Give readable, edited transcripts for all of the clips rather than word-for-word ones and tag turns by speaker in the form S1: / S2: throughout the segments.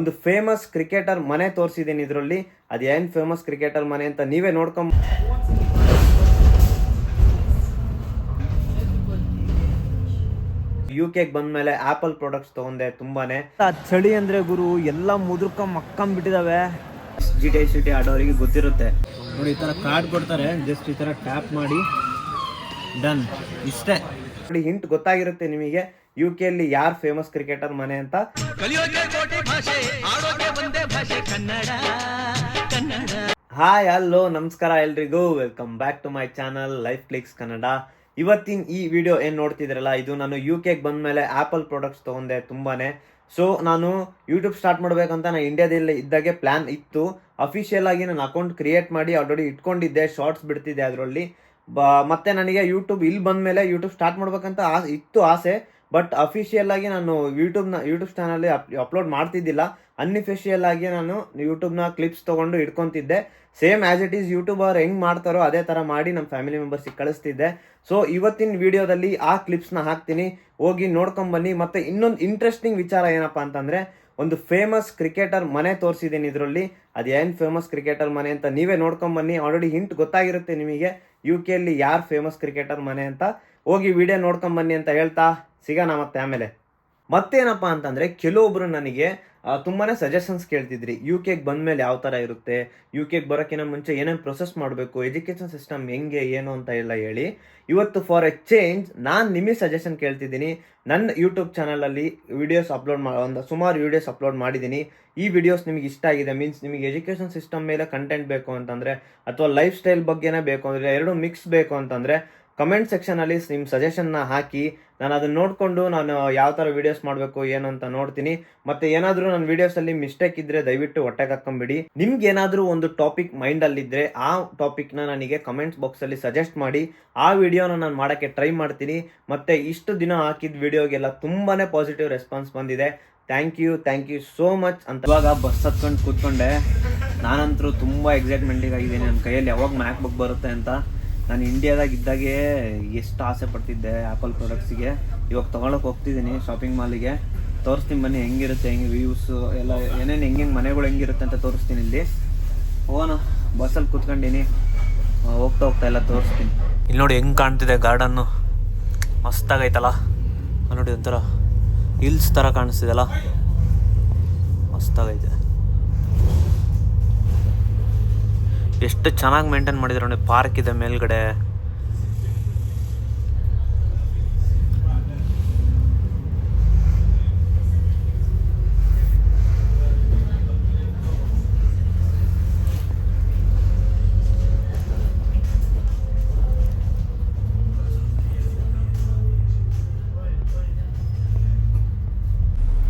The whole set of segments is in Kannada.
S1: ಒಂದು ಫೇಮಸ್ ಕ್ರಿಕೆಟರ್ ಮನೆ ತೋರಿಸಿದ್ದೀನಿ ಇದರಲ್ಲಿ. ಅದು ಏನು ಫೇಮಸ್ ಕ್ರಿಕೆಟರ್ ಮನೆ ಅಂತ ನೀವೇ ನೋಡ್ಕೊಂಡ್ UK ಬಂದ್ಮೇಲೆ ಆಪಲ್ ಪ್ರಾಡಕ್ಟ್ಸ್ ತಗೊಂಡೆ. ತುಂಬಾನೇ ಚಳಿ ಅಂದ್ರೆ ಗುರು ಎಲ್ಲ ಮುದುರ್ಕೊಂಬಿಟ್ಟಿದಾವೆ. GTA ಆಡೋರಿಗೆ ಗೊತ್ತಿರುತ್ತೆ ನೋಡಿ, ಈ ತರ ಕಾರ್ಡ್ ಕೊಡ್ತಾರೆ, ಜಸ್ಟ್ ಈ ತರ ಟ್ಯಾಪ್ ಮಾಡಿ ಡನ್, ಇಷ್ಟೇ ನೋಡಿ. ಹಿಂಟ್ ಗೊತ್ತಾಗಿರುತ್ತೆ ನಿಮಗೆ UK ಅಲ್ಲಿ ಯಾರು ಫೇಮಸ್ ಕ್ರಿಕೆಟರ್ ಮನೆ ಅಂತ. ಹಾಯ್ ಹಲೋ ನಮಸ್ಕಾರ ಎಲ್ರಿಗೂ, welcome back to my channel life clicks Kannada. ಇವತ್ತಿನ ಈ ವಿಡಿಯೋ ಏನು ನೋಡ್ತಿದ್ರಲ್ಲ, ಇದು ನಾನು UK ಬಂದ್ಮೇಲೆ ಆಪಲ್ ಪ್ರಾಡಕ್ಟ್ಸ್ ತಗೊಂಡೆ ತುಂಬಾನೇ. ಸೊ ನಾನು ಯೂಟ್ಯೂಬ್ ಸ್ಟಾರ್ಟ್ ಮಾಡಬೇಕಂತ ನಾನು ಇಂಡಿಯಾದಲ್ಲಿ ಇದ್ದಾಗೆ ಪ್ಲಾನ್ ಇತ್ತು. ಅಫಿಷಿಯಲ್ ಆಗಿ ನಾನು ಅಕೌಂಟ್ ಕ್ರಿಯೇಟ್ ಮಾಡಿ ಆಲ್ರೆಡಿ ಇಟ್ಕೊಂಡಿದ್ದೆ, ಶಾರ್ಟ್ಸ್ ಬಿಡ್ತಿದ್ದೆ ಅದರಲ್ಲಿ. ಮತ್ತೆ ನನಗೆ ಯೂಟ್ಯೂಬ್ ಇಲ್ಲಿ ಬಂದಮೇಲೆ ಯೂಟ್ಯೂಬ್ ಸ್ಟಾರ್ಟ್ ಮಾಡ್ಬೇಕಂತ ಇತ್ತು ಆಸೆ. ಬಟ್ ಅಫಿಷಿಯಲ್ ಆಗಿ ನಾನು ಯೂಟ್ಯೂಬ್ ಚಾನಲ್ ಅಪ್ಲೋಡ್ ಮಾಡ್ತಿದ್ದಿಲ್ಲ. ಅನ್ಅಫಿಷಿಯಲ್ ಆಗಿ ನಾನು ಯೂಟ್ಯೂಬ್ನ ಕ್ಲಿಪ್ಸ್ ತೊಗೊಂಡು ಇಟ್ಕೊತಿದ್ದೆ. Same as it is YouTuber ಹೆಂಗೆ ಮಾಡ್ತಾರೋ ಅದೇ ಥರ ಮಾಡಿ ನಮ್ಮ ಫ್ಯಾಮಿಲಿ ಮೆಂಬರ್ಸಿಗೆ ಕಳಿಸ್ತಿದ್ದೆ. ಸೊ ಇವತ್ತಿನ ವಿಡಿಯೋದಲ್ಲಿ ಆ ಕ್ಲಿಪ್ಸ್ನ ಹಾಕ್ತೀನಿ, ಹೋಗಿ ನೋಡ್ಕೊಂಬನ್ನಿ. ಮತ್ತು ಇನ್ನೊಂದು ಇಂಟ್ರೆಸ್ಟಿಂಗ್ ವಿಚಾರ ಏನಪ್ಪ ಅಂತಂದರೆ, ಒಂದು ಫೇಮಸ್ ಕ್ರಿಕೆಟರ್ ಮನೆ ತೋರಿಸಿದ್ದೀನಿ ಇದರಲ್ಲಿ. ಅದು ಏನು ಫೇಮಸ್ ಕ್ರಿಕೆಟರ್ ಮನೆ ಅಂತ ನೀವೇ ನೋಡ್ಕೊಂಬನ್ನಿ. ಆಲ್ರೆಡಿ ಹಿಂಟ್ ಗೊತ್ತಾಗಿರುತ್ತೆ ನಿಮಗೆ UK ಅಲ್ಲಿ ಯಾರು ಫೇಮಸ್ ಕ್ರಿಕೆಟರ್ ಮನೆ ಅಂತ. ಹೋಗಿ ವಿಡಿಯೋ ನೋಡ್ಕೊಂಬನ್ನಿ ಅಂತ ಹೇಳ್ತಾ ಸಿಗೋಣ ಮತ್ತೆ ಮತ್ತೇನಪ್ಪ ಅಂತಂದರೆ, ಕೆಲವೊಬ್ರು ನನಗೆ ತುಂಬಾ ಸಜೆಷನ್ಸ್ ಕೇಳ್ತಿದ್ರಿ. UK ಬಂದಮೇಲೆ ಯಾವ ಥರ ಇರುತ್ತೆ, UK ಬರೋಕ್ಕಿಂತ ಮುಂಚೆ ಏನೇನು ಪ್ರೊಸೆಸ್ ಮಾಡಬೇಕು, ಎಜುಕೇಷನ್ ಸಿಸ್ಟಮ್ ಹೆಂಗೆ ಏನು ಅಂತ ಎಲ್ಲ ಹೇಳಿ. ಇವತ್ತು ಫಾರ್ ಎ ಚೇಂಜ್ ನಾನು ನಿಮಗೆ ಸಜೆಷನ್ ಕೇಳ್ತಿದ್ದೀನಿ. ನನ್ನ ಯೂಟ್ಯೂಬ್ ಚಾನಲಲ್ಲಿ ವಿಡಿಯೋಸ್ ಸುಮಾರು ವಿಡಿಯೋಸ್ ಅಪ್ಲೋಡ್ ಮಾಡಿದ್ದೀನಿ. ಈ ವಿಡಿಯೋಸ್ ನಿಮಗೆ ಇಷ್ಟ ಆಗಿದೆ, ಮೀನ್ಸ್ ನಿಮಗೆ ಎಜುಕೇಷನ್ ಸಿಸ್ಟಮ್ ಮೇಲೆ ಕಂಟೆಂಟ್ ಬೇಕು ಅಂತಂದರೆ, ಅಥವಾ ಲೈಫ್ ಸ್ಟೈಲ್ ಬಗ್ಗೆನೇ ಬೇಕು ಅಂದರೆ, ಎರಡು ಮಿಕ್ಸ್ ಬೇಕು ಅಂತಂದರೆ ಕಮೆಂಟ್ ಸೆಕ್ಷನಲ್ಲಿ ನಿಮ್ಮ ಸಜೆಷನ್ನ ಹಾಕಿ. ನಾನು ಅದನ್ನು ನೋಡಿಕೊಂಡು ನಾನು ಯಾವ ಥರ ವೀಡಿಯೋಸ್ ಮಾಡಬೇಕು ಏನು ಅಂತ ನೋಡ್ತೀನಿ. ಮತ್ತು ಏನಾದರೂ ನನ್ನ ವೀಡಿಯೋಸಲ್ಲಿ ಮಿಸ್ಟೇಕ್ ಇದ್ದರೆ ದಯವಿಟ್ಟು ಹೊಟ್ಟೆಗೆ ಹಾಕ್ಕೊಂಬಿಡಿ. ನಿಮ್ಗೆ ಏನಾದರೂ ಒಂದು ಟಾಪಿಕ್ ಮೈಂಡಲ್ಲಿದ್ದರೆ ಆ ಟಾಪಿಕ್ನ ನನಗೆ ಕಮೆಂಟ್ಸ್ ಬಾಕ್ಸಲ್ಲಿ ಸಜೆಸ್ಟ್ ಮಾಡಿ. ಆ ವಿಡಿಯೋನ ನಾನು ಮಾಡೋಕ್ಕೆ ಟ್ರೈ ಮಾಡ್ತೀನಿ. ಮತ್ತು ಇಷ್ಟು ದಿನ ಹಾಕಿದ ವಿಡಿಯೋಗೆಲ್ಲ ತುಂಬಾ ಪಾಸಿಟಿವ್ ರೆಸ್ಪಾನ್ಸ್ ಬಂದಿದೆ. ಥ್ಯಾಂಕ್ ಯು ಸೋ ಮಚ್ ಅಂತ. ಇವಾಗ ಬಸ್ ಹತ್ಕೊಂಡು ಕೂತ್ಕೊಂಡೆ. ನಾನಂತರೂ ತುಂಬ ಎಕ್ಸೈಟ್ಮೆಂಟಿಗೆ ಆಗಿದ್ದೀನಿ. ನನ್ನ ಕೈಯಲ್ಲಿ ಯಾವಾಗ ಮ್ಯಾಕ್ ಬುಕ್ ಬರುತ್ತೆ ಅಂತ. ನಾನು ಇಂಡಿಯಾದಾಗ ಇದ್ದಾಗೆ ಎಷ್ಟು ಆಸೆ ಪಡ್ತಿದ್ದೆ ಆ್ಯಪಲ್ ಪ್ರಾಡಕ್ಟ್ಸಿಗೆ. ಇವಾಗ ತೊಗೊಳಕ್ಕೆ ಹೋಗ್ತಿದ್ದೀನಿ ಶಾಪಿಂಗ್ ಮಾಲಿಗೆ. ತೋರಿಸ್ತೀನಿ ಬನ್ನಿ ಹೆಂಗಿರುತ್ತೆ, ಹೆಂಗೆ ವ್ಯೂಸು ಎಲ್ಲ ಏನೇನು ಹೆಂಗೆ ಮನೆಗಳು ಹೆಂಗಿರುತ್ತೆ ಅಂತ ತೋರಿಸ್ತೀನಿ. ಇಲ್ಲಿ ಹೋಗೋಣ, ಬಸ್ಸಲ್ಲಿ ಕೂತ್ಕೊಂಡಿನಿ, ಹೋಗ್ತಾ ಎಲ್ಲ ತೋರಿಸ್ತೀನಿ. ಇಲ್ಲಿ ನೋಡಿ ಹೆಂಗೆ ಕಾಣ್ತಿದೆ ಗಾರ್ಡನ್ನು, ಮಸ್ತಾಗೈತಲ್ಲ. ನೋಡಿ ಒಂಥರ ಹಿಲ್ಸ್ ಥರ ಕಾಣಿಸ್ತಿದೆಲ್ಲ, ಮಸ್ತಾಗೈತೆ. ಎಷ್ಟು ಚೆನ್ನಾಗಿ ಮೇಂಟೈನ್ ಮಾಡಿದ್ರು ನೋಡಿ. ಪಾರ್ಕ್ ಇದೆ ಮೇಲ್ಗಡೆ.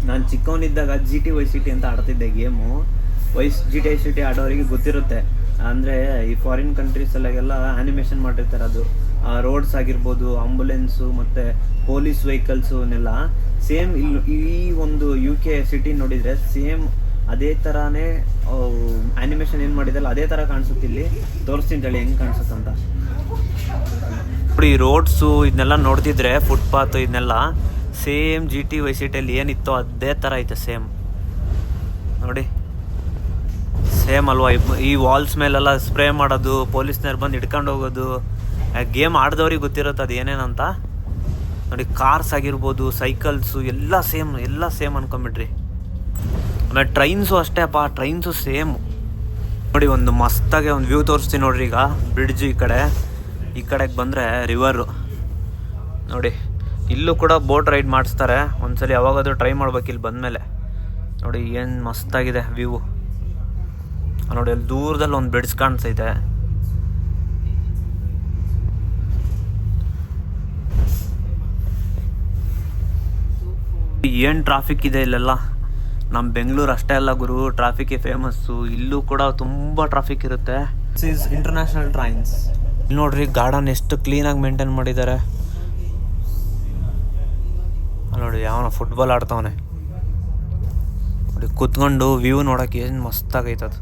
S1: ನಾನು ಚಿಕ್ಕವನಿದ್ದಾಗ GT ಅಂತ ಆಡ್ತಿದ್ದೆ ಗೇಮು. GT ಆಡೋರಿಗೆ ಗೊತ್ತಿರುತ್ತೆ. ಅಂದರೆ ಈ ಫಾರಿನ್ ಕಂಟ್ರೀಸಲ್ಲೆಲ್ಲ ಆ್ಯನಿಮೇಷನ್ ಮಾಡಿರ್ತಾರೆ. ಅದು ರೋಡ್ಸ್ ಆಗಿರ್ಬೋದು, ಆಂಬುಲೆನ್ಸು ಮತ್ತು ಪೊಲೀಸ್ ವೆಹಿಕಲ್ಸುನೆಲ್ಲ ಸೇಮ್ ಇಲ್ಲಿ ಈ ಒಂದು UK ಸಿಟಿ ನೋಡಿದರೆ ಸೇಮ್ ಅದೇ ಥರನೇ ಆ್ಯನಿಮೇಷನ್ ಏನು ಮಾಡಿದಲ್ಲ ಅದೇ ಥರ ಕಾಣಿಸುತ್ತೆ. ಇಲ್ಲಿ ತೋರಿಸ್ತೀನಿ ಹೇಳಿ ಹೆಂಗೆ ಕಾಣಿಸುತ್ತಂತ. ನೋಡಿ ರೋಡ್ಸು ಇದನ್ನೆಲ್ಲ ನೋಡ್ತಿದ್ರೆ, ಫುಟ್ಪಾತು ಇದನ್ನೆಲ್ಲ ಸೇಮ್ GT ಏನಿತ್ತೋ ಅದೇ ಥರ ಐತೆ ಸೇಮ್. ನೋಡಿ ಸೇಮ್ ಅಲ್ವಾ? ಈ ವಾಲ್ಸ್ ಮೇಲೆಲ್ಲ ಸ್ಪ್ರೇ ಮಾಡೋದು, ಪೊಲೀಸ್ನವ್ರು ಬಂದು ಹಿಡ್ಕೊಂಡು ಹೋಗೋದು. ಗೇಮ್ ಆಡಿದವ್ರಿಗೆ ಗೊತ್ತಿರುತ್ತೆ ಅದು ಏನೇನಂತ. ನೋಡಿ ಕಾರ್ಸ್ ಆಗಿರ್ಬೋದು, ಸೈಕಲ್ಸು ಎಲ್ಲ ಸೇಮ್ ಅನ್ಕೊಂಬಿಡ್ರಿ. ಆಮೇಲೆ ಟ್ರೈನ್ಸು ಅಷ್ಟೇ ಅಪ್ಪ, ಟ್ರೈನ್ಸು ಸೇಮ್. ನೋಡಿ ಒಂದು ಮಸ್ತಾಗೆ ಒಂದು ವ್ಯೂ ತೋರಿಸ್ತೀನಿ ನೋಡ್ರಿ. ಈಗ ಬ್ರಿಡ್ಜು ಈ ಕಡೆಗೆ ಬಂದರೆ ರಿವರು ನೋಡಿ. ಇಲ್ಲೂ ಕೂಡ ಬೋಟ್ ರೈಡ್ ಮಾಡಿಸ್ತಾರೆ. ಒಂದ್ಸಲಿ ಯಾವಾಗಾದರೂ ಟ್ರೈ ಮಾಡ್ಬೇಕು ಇಲ್ಲಿ ಬಂದಮೇಲೆ. ನೋಡಿ ಏನು ಮಸ್ತಾಗಿದೆ ವ್ಯೂ. ನೋಡಿ ಅಲ್ಲಿ ದೂರದಲ್ಲಿ ಒಂದು ಬ್ರಿಡ್ಜ್ ಕಾಣಿಸ್ತೈತೆ. ಏನು ಟ್ರಾಫಿಕ್ ಇದೆ ಇಲ್ಲೆಲ್ಲ. ನಮ್ಮ ಬೆಂಗಳೂರು ಅಷ್ಟೇ ಅಲ್ಲ ಗುರು, ಟ್ರಾಫಿಕ್ಗೆ ಫೇಮಸ್ಸು. ಇಲ್ಲೂ ಕೂಡ ತುಂಬ ಟ್ರಾಫಿಕ್ ಇರುತ್ತೆ. This is international trains. ಇಲ್ಲಿ ನೋಡ್ರಿ ಗಾರ್ಡನ್ ಎಷ್ಟು ಕ್ಲೀನಾಗಿ ಮೇಂಟೈನ್ ಮಾಡಿದ್ದಾರೆ. ನೋಡಿ ಯಾವನ ಫುಟ್ಬಾಲ್ ಆಡ್ತವನೆ. ನೋಡಿ ಕೂತ್ಕೊಂಡು ವ್ಯೂ ನೋಡೋಕೆ ಏನು ಮಸ್ತಾಗೈತದು,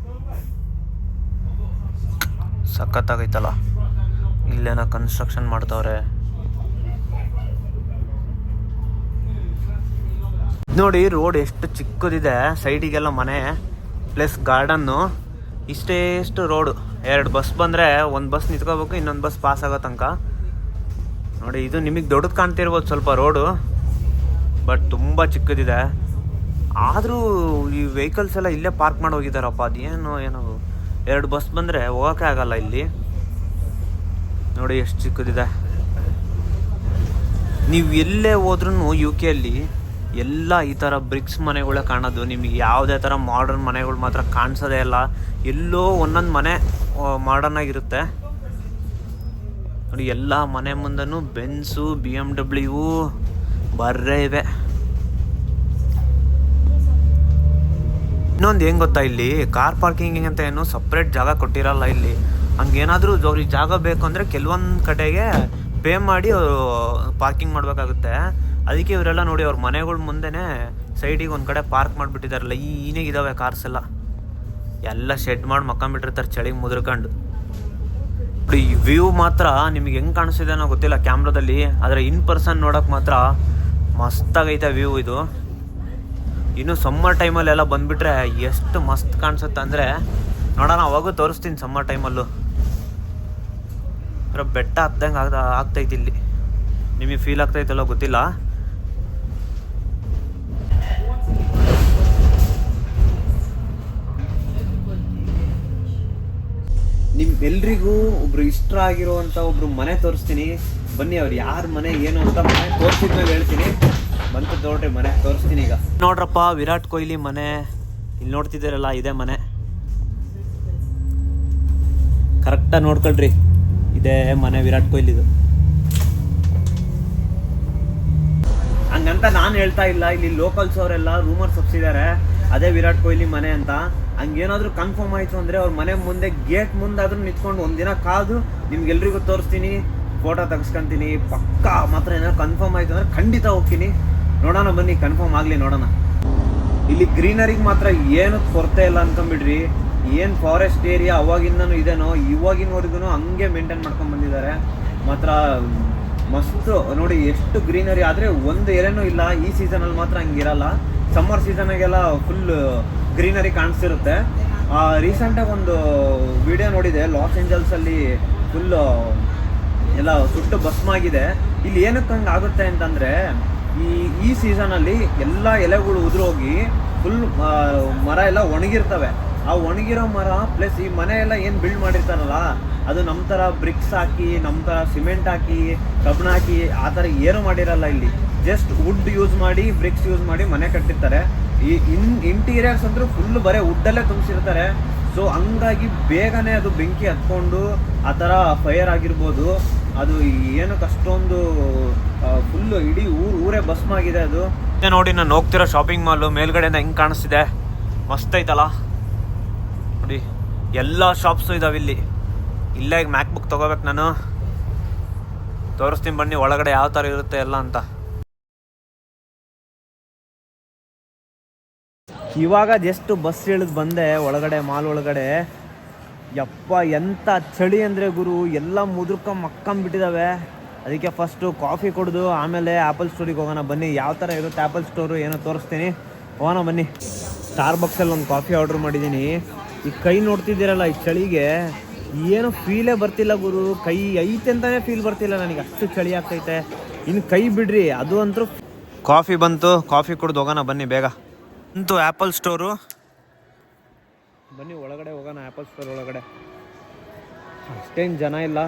S1: ಸಖತ್ತಾಗೈತಲ್ಲ. ಇಲ್ಲೇನೋ ಕನ್ಸ್ಟ್ರಕ್ಷನ್ ಮಾಡ್ತವ್ರೆ. ನೋಡಿ ರೋಡ್ ಎಷ್ಟು ಚಿಕ್ಕದಿದೆ, ಸೈಡಿಗೆಲ್ಲ ಮನೆ ಪ್ಲಸ್ ಗಾರ್ಡನ್ನು, ಇಷ್ಟೇಷ್ಟು ರೋಡು. 2 ಬಸ್ ಬಂದರೆ ಒಂದು ಬಸ್ ನಿಂತ್ಕೋಬೇಕು, ಇನ್ನೊಂದು ಬಸ್ ಪಾಸ್ ಆಗೋ ತನಕ. ನೋಡಿ ಇದು ನಿಮಗೆ ದೊಡ್ಡದು ಕಾಣ್ತಿರ್ಬೋದು ಸ್ವಲ್ಪ ರೋಡು, ಬಟ್ ತುಂಬ ಚಿಕ್ಕದಿದೆ. ಆದರೂ ಈ ವೆಹಿಕಲ್ಸ್ ಎಲ್ಲ ಇಲ್ಲೇ ಪಾರ್ಕ್ ಮಾಡಿ ಹೋಗಿದ್ದಾರಪ್ಪ. ಅದೇನು 2 ಬಸ್ ಬಂದರೆ ಹೋಗೋಕ್ಕೆ ಆಗಲ್ಲ ಇಲ್ಲಿ. ನೋಡಿ ಎಷ್ಟು ಚಿಕ್ಕದಿದೆ. ನೀವು ಎಲ್ಲೇ ಹೋದ್ರೂ UK ಎಲ್ಲ ಈ ಥರ ಬ್ರಿಕ್ಸ್ ಮನೆಗಳೇ ಕಾಣೋದು. ನಿಮಗೆ ಯಾವುದೇ ಥರ ಮಾಡರ್ನ್ ಮನೆಗಳು ಮಾತ್ರ ಕಾಣಿಸೋದೇ ಇಲ್ಲ. ಎಲ್ಲೋ ಒಂದೊಂದು ಮನೆ ಮಾಡರ್ನ್ ಆಗಿರುತ್ತೆ ನೋಡಿ. ಎಲ್ಲ ಮನೆ ಮುಂದೂ ಬೆನ್ಸು, BMW ಬರ್ರೇ ಇವೆ. ಇನ್ನೊಂದು ಏನು ಗೊತ್ತಾ, ಇಲ್ಲಿ ಕಾರ್ ಪಾರ್ಕಿಂಗ್ ಅಂತ ಏನು ಸಪ್ರೇಟ್ ಜಾಗ ಕೊಟ್ಟಿರಲ್ಲ ಇಲ್ಲಿ. ಹಂಗೇನಾದರೂ ಅವ್ರಿಗೆ ಜಾಗ ಬೇಕು ಅಂದರೆ ಕೆಲವೊಂದು ಕಡೆಗೆ ಪೇ ಮಾಡಿ ಪಾರ್ಕಿಂಗ್ ಮಾಡಬೇಕಾಗುತ್ತೆ. ಅದಕ್ಕೆ ಇವರೆಲ್ಲ ನೋಡಿ ಅವ್ರ ಮನೆಗಳ ಮುಂದೆನೇ ಸೈಡಿಗೆ ಒಂದು ಕಡೆ ಪಾರ್ಕ್ ಮಾಡಿಬಿಟ್ಟಿದಾರಲ್ಲ. ಈನೇಗಿದ್ದಾವೆ ಕಾರ್ಸ್ ಎಲ್ಲ ಶೆಡ್ ಮಾಡಿ ಮಕ್ಕೊಂಬಿಟ್ಟಿರ್ತಾರೆ ಚಳಿಗೆ ಮುದ್ರಕೊಂಡು. ಈ ವ್ಯೂ ಮಾತ್ರ ನಿಮಗೆ ಹೆಂಗೆ ಕಾಣಿಸ್ತಿದೆ ಅನ್ನೋ ಗೊತ್ತಿಲ್ಲ ಕ್ಯಾಮ್ರಾದಲ್ಲಿ, ಆದರೆ ಇನ್ ಪರ್ಸನ್ ನೋಡೋಕೆ ಮಾತ್ರ ಮಸ್ತಾಗೈತೆ ವ್ಯೂ ಇದು. ಇನ್ನು ಸಮ್ಮರ್ ಟೈಮಲ್ಲೆಲ್ಲ ಬಂದುಬಿಟ್ರೆ ಎಷ್ಟು ಮಸ್ತ್ ಕಾಣಿಸುತ್ತೆ ಅಂದರೆ ನೋಡೋಣ. ಅವಾಗೂ ತೋರಿಸ್ತೀನಿ ಸಮ್ಮರ್ ಟೈಮಲ್ಲೂ. ಬೆಟ್ಟ ಹತ್ತಂಗೆ ಆಗ್ತೈತಿ ಇಲ್ಲಿ. ನಿಮಗೆ ಫೀಲ್ ಆಗ್ತೈತಲ್ಲೋ ಗೊತ್ತಿಲ್ಲ. ನಿಮ್ಮೆಲ್ರಿಗೂ ಒಬ್ರು ಇಷ್ಟ ಆಗಿರುವಂಥ ಒಬ್ರು ಮನೆ ತೋರಿಸ್ತೀನಿ ಬನ್ನಿ. ಅವ್ರು ಯಾರ ಮನೆ ಏನು ಅಂತ ಮನೆ ತೋರಿಸಿದ್ಮೇಲೆ ಹೇಳ್ತೀನಿ. ಬಂತು ನೋಡ್ರಿ ಮನೆ ತೋರಿಸ್ತೀನಿ ಈಗ. ನೋಡ್ರಪ್ಪ ವಿರಾಟ್ ಕೊಹ್ಲಿ ಮನೆ ಇಲ್ಲಿ ನೋಡ್ತಿದ್ದೀರಲ್ಲ, ಇದೇ ಮನೆ. ಕರೆಕ್ಟಾಗಿ ನೋಡ್ಕೊಳ್ರಿ, ಇದೇ ಮನೆ ವಿರಾಟ್ ಕೊಹ್ಲಿದು. ಹಂಗಂತ ನಾನು ಹೇಳ್ತಾ ಇಲ್ಲ, ಇಲ್ಲಿ ಲೋಕಲ್ಸ್ ಅವರೆಲ್ಲ ರೂಮರ್ಸ್ ಹಬ್ಸಿದ್ದಾರೆ ಅದೇ ವಿರಾಟ್ ಕೊಹ್ಲಿ ಮನೆ ಅಂತ. ಹಂಗೇನಾದ್ರೂ ಕನ್ಫರ್ಮ್ ಆಯಿತು ಅಂದರೆ ಅವ್ರ ಮನೆ ಮುಂದೆ ಗೇಟ್ ಮುಂದಾದ್ರೂ ನಿಂತ್ಕೊಂಡು ಒಂದಿನ ಕಾದು ನಿಮ್ಗೆಲ್ರಿಗೂ ತೋರಿಸ್ತೀನಿ, ಫೋಟೋ ತೆಗೆಸ್ಕೊಂತೀನಿ. ಪಕ್ಕಾ ಮಾತ್ರ ಏನಾದ್ರು ಕನ್ಫರ್ಮ್ ಆಯಿತು ಅಂದರೆ ಖಂಡಿತ ಹೋಗ್ತೀನಿ. ನೋಡೋಣ ಬನ್ನಿ, ಕನ್ಫರ್ಮ್ ಆಗಲಿ ನೋಡೋಣ. ಇಲ್ಲಿ ಗ್ರೀನರಿಗೆ ಮಾತ್ರ ಏನು ಕೊರತೆ ಇಲ್ಲ ಅನ್ಕೊಂಬಿಡ್ರಿ. ಏನು ಫಾರೆಸ್ಟ್ ಏರಿಯಾ ಅವಾಗಿಂದನೂ ಇದೇನೋ ಇವಾಗಿನವರೆಗೂ ಹಂಗೆ ಮೇಂಟೈನ್ ಮಾಡ್ಕೊಂಡು ಬಂದಿದ್ದಾರೆ. ಮಾತ್ರ ಮಸ್ತು ನೋಡಿ, ಎಷ್ಟು ಗ್ರೀನರಿ. ಆದರೆ ಒಂದು ಎಲೆನೂ ಇಲ್ಲ. ಈ ಸೀಸನಲ್ಲಿ ಮಾತ್ರ ಹಂಗಿರಲ್ಲ. ಸಮ್ಮರ್ ಸೀಸನಾಗೆಲ್ಲ ಫುಲ್ ಗ್ರೀನರಿ ಕಾಣಿಸ್ತಿರುತ್ತೆ. ರೀಸೆಂಟಾಗಿ ಒಂದು ವಿಡಿಯೋ ನೋಡಿದೆ, ಲಾಸ್ ಏಂಜಲ್ಸಲ್ಲಿ ಫುಲ್ ಎಲ್ಲ ಸುಟ್ಟು ಭಸ್ಮಾಗಿದೆ. ಇಲ್ಲಿ ಏನಕ್ಕೆ ಹಂಗೆ ಆಗುತ್ತೆ ಅಂತಂದರೆ ಈ ಸೀಸನಲ್ಲಿ ಎಲ್ಲ ಎಲೆಗಳು ಉದುರೋಗಿ ಫುಲ್ ಮರ ಎಲ್ಲ ಒಣಗಿರ್ತವೆ. ಆ ಒಣಗಿರೋ ಮರ ಪ್ಲಸ್ ಈ ಮನೆ ಎಲ್ಲ ಏನು ಬಿಲ್ಡ್ ಮಾಡಿರ್ತಾರಲ್ಲ, ಅದು ನಮ್ಮ ಥರ ಬ್ರಿಕ್ಸ್ ಹಾಕಿ, ನಮ್ಮ ಥರ ಸಿಮೆಂಟ್ ಹಾಕಿ, ಕಬ್ಬಣ ಹಾಕಿ ಆ ಥರ ಏನೂ ಮಾಡಿರಲ್ಲ. ಇಲ್ಲಿ ಜಸ್ಟ್ ವುಡ್ ಯೂಸ್ ಮಾಡಿ, ಬ್ರಿಕ್ಸ್ ಯೂಸ್ ಮಾಡಿ ಮನೆ ಕಟ್ಟಿರ್ತಾರೆ. ಈ ಇಂಟೀರಿಯರ್ಸ್ ಅಂದ್ರೆ ಫುಲ್ ಬರೀ ವುಡ್ಡಲ್ಲೇ ತುಂಬಿಸಿರ್ತಾರೆ. ಸೊ ಹಂಗಾಗಿ ಬೇಗನೆ ಅದು ಬೆಂಕಿ ಹತ್ಕೊಂಡು ಆ ಥರ ಫೈರ್ ಆಗಿರ್ಬೋದು. ಅದು ಏನಕ್ಕೆ ಅಷ್ಟೊಂದು ಫುಲ್ಲು ಇಡೀ ಊರೇ ಭಸ್ಮ ಆಗಿದೆ ಅದು. ನೋಡಿ ನಾನು ಹೋಗ್ತಿರೋ ಶಾಪಿಂಗ್ ಮಾಲು ಮೇಲ್ಗಡೆಯಿಂದ ಹೆಂಗೆ ಕಾಣಿಸ್ತಿದೆ, ಮಸ್ತ್ ಐತಲ್ಲ ನೋಡಿ. ಎಲ್ಲ ಶಾಪ್ಸು ಇದಾವೆ ಇಲ್ಲಿ. ಇಲ್ಲೇ ಮ್ಯಾಕ್ ಬುಕ್ ತೊಗೋಬೇಕು ನಾನು. ತೋರಿಸ್ತೀನಿ ಬನ್ನಿ ಒಳಗಡೆ ಯಾವ ಥರ ಇರುತ್ತೆ ಎಲ್ಲ ಅಂತ. ಇವಾಗ ಜಸ್ಟ್ ಬಸ್ ಇಳಿದು ಬಂದೆ ಒಳಗಡೆ, ಮಾಲ್ ಒಳಗಡೆ. ಯಪ್ಪ ಎಂಥ ಚಳಿ ಅಂದರೆ ಗುರು, ಎಲ್ಲ ಮಕ್ಕಂಬಿಟ್ಟಿದ್ದಾವೆ. ಅದಕ್ಕೆ ಫಸ್ಟು ಕಾಫಿ ಕುಡಿದು ಆಮೇಲೆ ಆ್ಯಪಲ್ ಸ್ಟೋರಿಗೆ ಹೋಗೋಣ ಬನ್ನಿ. ಯಾವ ಥರ ಇರುತ್ತೆ ಆ್ಯಪಲ್ ಸ್ಟೋರು ಏನೋ ತೋರಿಸ್ತೀನಿ, ಹೋಗೋಣ ಬನ್ನಿ. ಸ್ಟಾರ್ಬಕ್ಸಲ್ಲಿ ಒಂದು ಕಾಫಿ ಆರ್ಡ್ರ್ ಮಾಡಿದ್ದೀನಿ. ಈ ಕೈ ನೋಡ್ತಿದ್ದೀರಲ್ಲ, ಈ ಚಳಿಗೆ ಏನು ಫೀಲೇ ಬರ್ತಿಲ್ಲ ಗುರು. ಕೈ ಐತೆ ಅಂತಲೇ ಫೀಲ್ ಬರ್ತಿಲ್ಲ ನನಗೆ, ಅಷ್ಟು ಚಳಿ ಆಗ್ತೈತೆ. ಇನ್ನು ಕೈ ಬಿಡ್ರಿ, ಅದು ಅಂತೂ. ಕಾಫಿ ಬಂತು, ಕಾಫಿ ಕುಡ್ದು ಹೋಗೋಣ ಬನ್ನಿ ಬೇಗ. ಅಂತೂ ಆ್ಯಪಲ್ ಸ್ಟೋರು ಬನ್ನಿ, ಒಳಗಡೆ ಹೋಗೋಣ. ಆ್ಯಪಲ್ ಸ್ಟೋರ್ ಒಳಗಡೆ ಅಷ್ಟೇನು ಜನ ಇಲ್ಲ.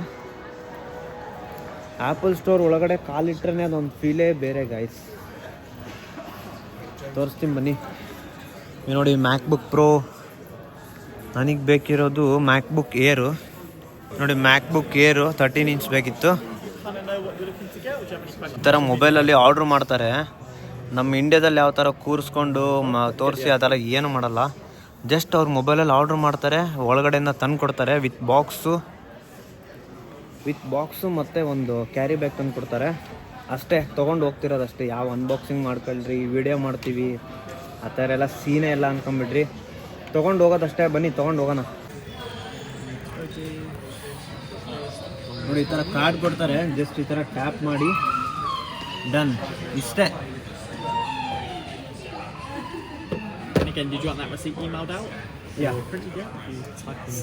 S1: ಆ್ಯಪಲ್ ಸ್ಟೋರ್ ಒಳಗಡೆ ಕಾಲಿಟ್ರೆ ಅದೊಂದು ಫೀಲೇ ಬೇರೆ ಗೈಸ್. ತೋರಿಸ್ತೀನಿ ಬನ್ನಿ. ನೋಡಿ ಮ್ಯಾಕ್ ಬುಕ್ ಪ್ರೋ, ನನಗೆ ಬೇಕಿರೋದು ಮ್ಯಾಕ್ ಬುಕ್ ಏರು. ನೋಡಿ ಮ್ಯಾಕ್ ಬುಕ್ ಏರು 13 ಇಂಚ್ ಬೇಕಿತ್ತು. ಈ ಥರ ಮೊಬೈಲಲ್ಲಿ ಆರ್ಡ್ರ್ ಮಾಡ್ತಾರೆ. ನಮ್ಮ ಇಂಡಿಯಾದಲ್ಲಿ ಯಾವ ಥರ ಕೂರಿಸ್ಕೊಂಡು ತೋರಿಸಿ ಆ ಥರ ಏನು ಮಾಡಲ್ಲ. ಜಸ್ಟ್ ಅವ್ರ ಮೊಬೈಲಲ್ಲಿ ಆರ್ಡ್ರ್ ಮಾಡ್ತಾರೆ, ಒಳಗಡೆಯಿಂದ ತಂದು ಕೊಡ್ತಾರೆ ವಿತ್ ಬಾಕ್ಸು ಮತ್ತು ಒಂದು ಕ್ಯಾರಿ ಬ್ಯಾಗ್ ತಂದು ಕೊಡ್ತಾರೆ. ಅಷ್ಟೇ ತೊಗೊಂಡು ಹೋಗ್ತಿರೋದಷ್ಟೇ. ಯಾವ ಅನ್ಬಾಕ್ಸಿಂಗ್ ಮಾಡ್ಕೊಳ್ರಿ, ವಿಡಿಯೋ ಮಾಡ್ತೀವಿ ಆ ಥರ ಎಲ್ಲ ಸೀನೇ ಎಲ್ಲ ಅಂದ್ಕೊಂಬಿಡ್ರಿ. ತೊಗೊಂಡು ಹೋಗೋದಷ್ಟೇ. ಬನ್ನಿ ತೊಗೊಂಡು ಹೋಗೋಣ. ನೋಡಿ ಈ ಥರ ಕಾರ್ಡ್ ಕೊಡ್ತಾರೆ, ಜಸ್ಟ್ ಈ ಥರ ಟ್ಯಾಪ್ ಮಾಡಿ ಡನ್, ಇಷ್ಟೇ.
S2: again, did you want that receipt emailed out?
S1: Yeah.
S2: Or printed? Yeah. If you type in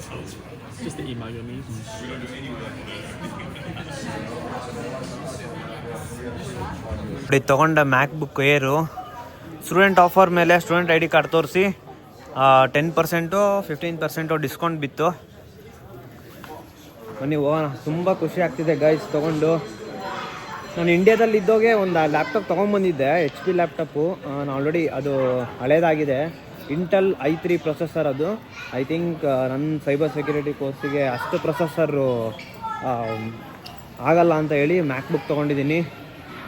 S2: just the email you'll need.
S1: ನೋಡಿ ತೊಗೊಂಡ ಮ್ಯಾಕ್ ಬುಕ್ ಏರು ಸ್ಟೂಡೆಂಟ್ ಆಫರ್ ಮೇಲೆ ಸ್ಟೂಡೆಂಟ್ ಐ ಡಿ ಕಾರ್ಡ್ ತೋರಿಸಿ 10% 15% ಡಿಸ್ಕೌಂಟ್ ಬಿತ್ತು. ಬನ್ನಿ ಹೋಗೋಣ. ತುಂಬ ಖುಷಿ ಆಗ್ತಿದೆ ಗೈಸ್ ತೊಗೊಂಡು. ನಾನು ಇಂಡಿಯಾದಲ್ಲಿ ಇದ್ದೋಗೆ ಒಂದು ಲ್ಯಾಪ್ಟಾಪ್ ತೊಗೊಂಬಂದಿದ್ದೆ, HP ಲ್ಯಾಪ್ಟಾಪು. ನಾನು ಆಲ್ರೆಡಿ ಅದು ಹಳೇದಾಗಿದೆ, ಇಂಟೆಲ್ i3 ಪ್ರೊಸೆಸರ್ ಅದು. ಐ ಥಿಂಕ್ ನನ್ನ ಸೈಬರ್ ಸೆಕ್ಯೂರಿಟಿ ಕೋರ್ಸಿಗೆ ಅಷ್ಟು ಪ್ರೊಸೆಸರು ಆಗಲ್ಲ ಅಂತ ಹೇಳಿ ಮ್ಯಾಕ್ ಬುಕ್ ತೊಗೊಂಡಿದ್ದೀನಿ.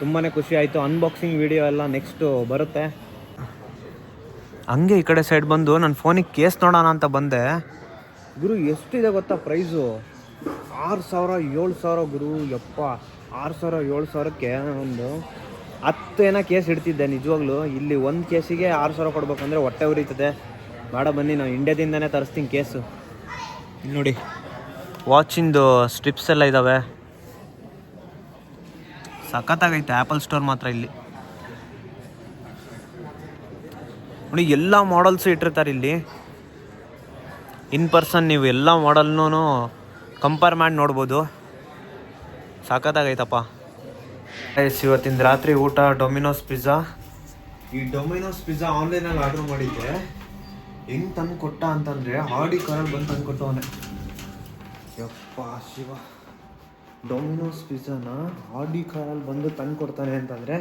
S1: ತುಂಬಾ ಖುಷಿ ಆಯಿತು. ಅನ್ಬಾಕ್ಸಿಂಗ್ ವಿಡಿಯೋ ಎಲ್ಲ ನೆಕ್ಸ್ಟು ಬರುತ್ತೆ. ಹಂಗೆ ಈ ಕಡೆ ಸೈಡ್ ಬಂದು ನನ್ನ ಫೋನಿಗೆ ಕೇಸ್ ನೋಡೋಣ ಅಂತ ಬಂದೆ. ಗುರು ಎಷ್ಟಿದೆ ಗೊತ್ತಾ ಪ್ರೈಸು? 6,000 7,000 ಗುರು. ಯಪ್ಪ, 6,000 7,000ಕ್ಕೆ ಒಂದು 10 ಏನೋ ಕೇಸ್ ಇಡ್ತಿದ್ದೆ ನಿಜವಾಗ್ಲೂ. ಇಲ್ಲಿ ಒಂದು ಕೇಸಿಗೆ 6,000 ಕೊಡ್ಬೇಕಂದ್ರೆ ಹೊಟ್ಟೆ ಉರಿತದೆ. ಬೇಡ ಬನ್ನಿ, ನಾವು ಇಂಡಿಯಾದಿಂದನೇ ತರಿಸ್ತೀನಿ ಕೇಸು. ನೋಡಿ ವಾಚಿಂದು ಸ್ಟ್ರಿಪ್ಸ್ ಎಲ್ಲ ಇದ್ದಾವೆ. ಸಖತ್ತಾಗೈತೆ ಆ್ಯಪಲ್ ಸ್ಟೋರ್ ಮಾತ್ರ ಇಲ್ಲಿ. ನೋಡಿ ಎಲ್ಲ ಮಾಡಲ್ಸು ಇಟ್ಟಿರ್ತಾರೆ ಇಲ್ಲಿ. ಇನ್ ಪರ್ಸನ್ ನೀವು ಎಲ್ಲ ಮಾಡಲ್ನೂ ಕಂಪೇರ್ ಮಾಡಿ ನೋಡ್ಬೋದು. ಸಖತ್ತಾಗೈತಪ್ಪ. ಇವತ್ತಿನ ರಾತ್ರಿ ಊಟ ಡೊಮಿನೋಸ್ ಪಿಜ್ಜಾ. ಈ ಡೊಮಿನೋಸ್ ಪಿಜ್ಜಾ ಆನ್ಲೈನಲ್ಲಿ ಆರ್ಡ್ರ್ ಮಾಡಿದ್ದೆ. ಹೆಂಗೆ ತಂದು ಕೊಟ್ಟ ಅಂತಂದರೆ ಆಡಿ ಕಾರಲ್ಲಿ ಬಂದು ತಂದು ಕೊಟ್ಟವನೆ. ಯಪ್ಪ ಶಿವ, ಡೊಮಿನೋಸ್ ಪಿಜ್ಜಾನ ಆಡಿ ಕಾರಲ್ಲಿ ಬಂದು ತಂದು ಕೊಡ್ತಾನೆ ಅಂತಂದರೆ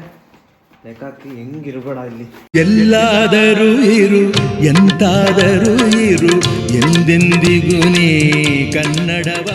S1: ಲೆಕ್ಕಕ್ಕೆ ಹೆಂಗಿರ್ಬೇಡ ಇಲ್ಲಿ.
S3: ಎಲ್ಲಾದರೂ ಇರು, ಎಂತಾದರೂ ಇರು, ಎಂದೆಂದಿಗೂ ನೀ ಕನ್ನಡವ